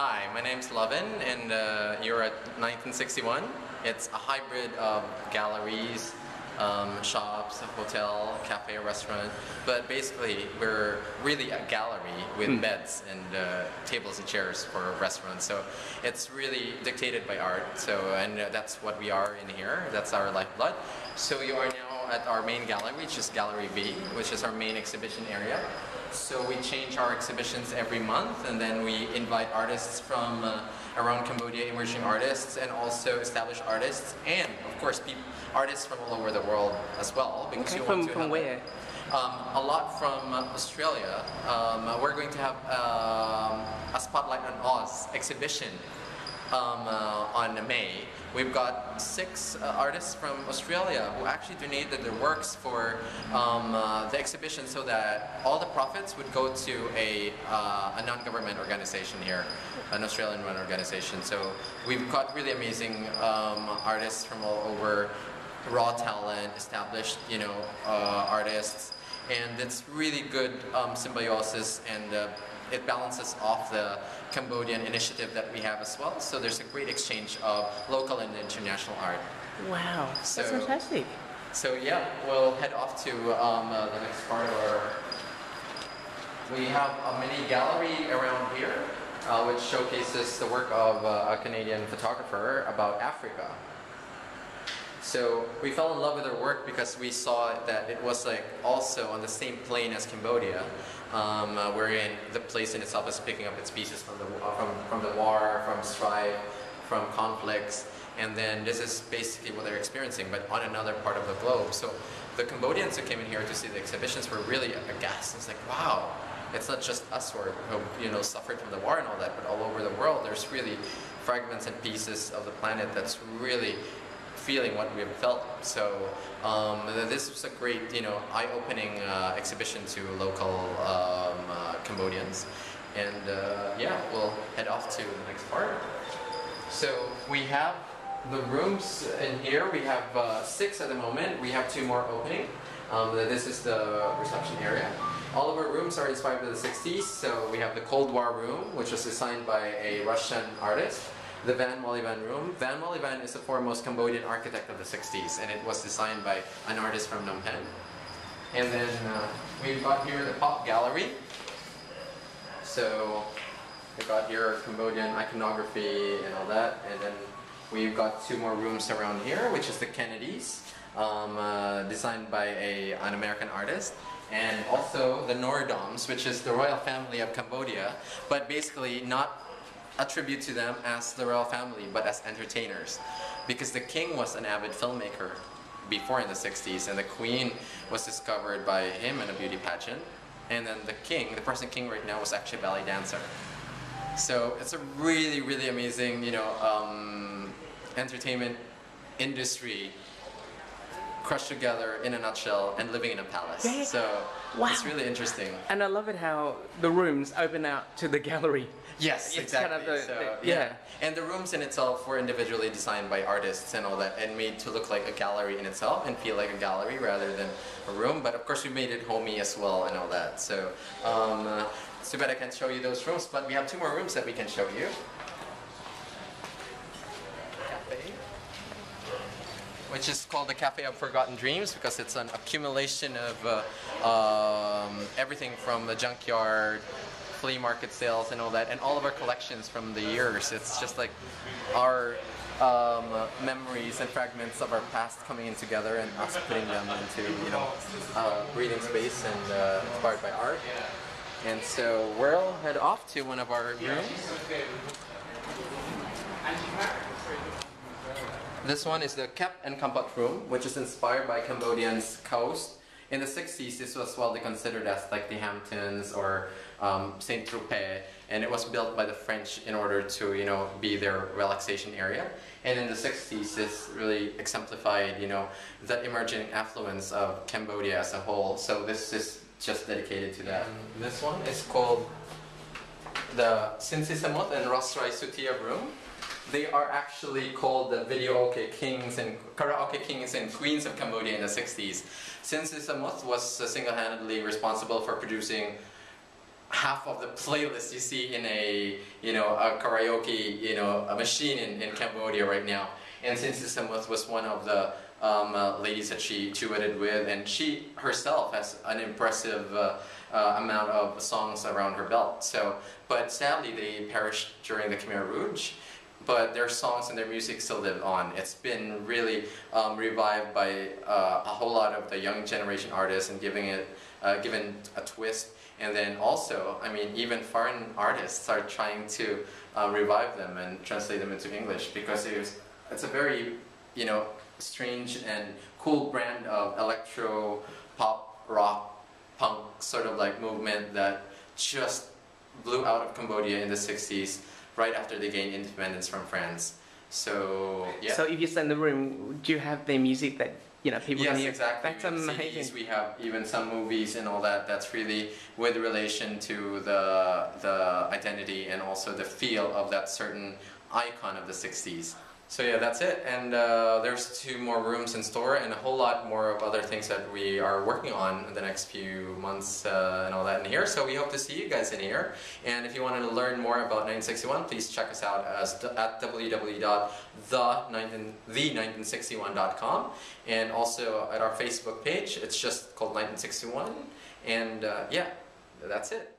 Hi, my name's Lovin, and you're at 1961. It's a hybrid of galleries, shops, a hotel, cafe, restaurant. But basically, we're really a gallery with beds and tables and chairs for restaurants. So it's really dictated by art. So and that's what we are in here. That's our lifeblood. So you are now at our main gallery, which is Gallery B, which is our main exhibition area. So we change our exhibitions every month, and then we invite artists from around Cambodia, emerging artists, and also established artists, and of course artists from all over the world as well. Because you want to from where? A lot from Australia. We're going to have a Spotlight on Oz exhibition on May. We've got 6 artists from Australia who actually donated their works for the exhibition, so that all the profits would go to a non-government organization here, an Australian-run organization. So we've got really amazing artists from all over, raw talent, established artists, and it's really good symbiosis, and it balances off the Cambodian initiative that we have as well. So there's a great exchange of local and international art. Wow, that's fantastic. So yeah, we'll head off to the next part of our... We have a mini gallery around here, which showcases the work of a Canadian photographer about Africa. So we fell in love with her work because we saw that it was like also on the same plane as Cambodia, wherein the place in itself is picking up its pieces from the war, from strife, from conflicts, and then this is basically what they're experiencing, but on another part of the globe. So the Cambodians who came in here to see the exhibitions were really aghast. It's like, wow, it's not just us who suffered from the war and all that, but all over the world there's really fragments and pieces of the planet that's really feeling what we've felt. So this was a great, eye-opening exhibition to local Cambodians. And yeah, we'll head off to the next part. So we have the rooms in here. We have 6 at the moment. We have 2 more opening. This is the reception area. All of our rooms are inspired by the 60s. So we have the Cold War room, which was designed by a Russian artist. The Van Mollivan room. Van Mollivan is the foremost Cambodian architect of the 60s, and it was designed by an artist from Phnom Penh. And then we've got here the Pop Gallery. So we've got here Cambodian iconography and all that, and then we've got 2 more rooms around here, which is the Kennedys, designed by an American artist. And also the Noroddoms, which is the royal family of Cambodia, but basically not a tribute to them as the royal family, but as entertainers. Because the king was an avid filmmaker before in the 60s, and the queen was discovered by him in a beauty pageant. And then the king, the present king right now, was actually a ballet dancer. So it's a really, really amazing, entertainment industry crushed together in a nutshell and living in a palace. Yeah. So wow. It's really interesting. And I love it how the rooms open out to the gallery. Yes, it's exactly. Kind of yeah. And the rooms in itself were individually designed by artists and all that, and made to look like a gallery in itself and feel like a gallery rather than a room. But of course we made it homey as well and all that. So it's too bad I can't show you those rooms, but we have 2 more rooms that we can show you. Which is called the Cafe of Forgotten Dreams, because it's an accumulation of everything from the junkyard, flea market sales and all that, and all of our collections from the years. It's just like our memories and fragments of our past coming in together, and us putting them into breathing space and inspired by art. And so we'll head off to one of our rooms. This one is the Kep and Kampot room, which is inspired by Cambodian's coast. In the 60s, this was widely considered as like the Hamptons or Saint-Tropez, and it was built by the French in order to, be their relaxation area. And in the 60s, this really exemplified, the emerging affluence of Cambodia as a whole. So this is just dedicated to that. And this one is called the Sinsisamut and Rosrai Sutia room. They are actually called the videoke kings and karaoke kings and queens of Cambodia in the 60s. Sinsisamut was single-handedly responsible for producing half of the playlist you see in a a karaoke a machine in Cambodia right now. And since Siem was one of the ladies that she duetted with, and she herself has an impressive amount of songs around her belt. So, but sadly they perished during the Khmer Rouge. But their songs and their music still live on. It's been really revived by a whole lot of the young generation artists and given a twist. And then also, I mean, even foreign artists are trying to revive them and translate them into English, because it's a very, strange and cool brand of electro, pop, rock, punk sort of like movement that just blew out of Cambodia in the 60s, right after they gained independence from France. So, yeah. So if you stand in the room, do you have the music that people can hear? Yes, exactly. That's amazing. CDs, we have even some movies and all that. That's really with relation to the identity and also the feel of that certain icon of the 60s. So yeah, that's it. And there's 2 more rooms in store and a whole lot more of other things that we are working on in the next few months and all that in here. So we hope to see you guys in here. And if you wanted to learn more about 1961, please check us out at www.the1961.com, and also at our Facebook page. It's just called 1961. And yeah, that's it.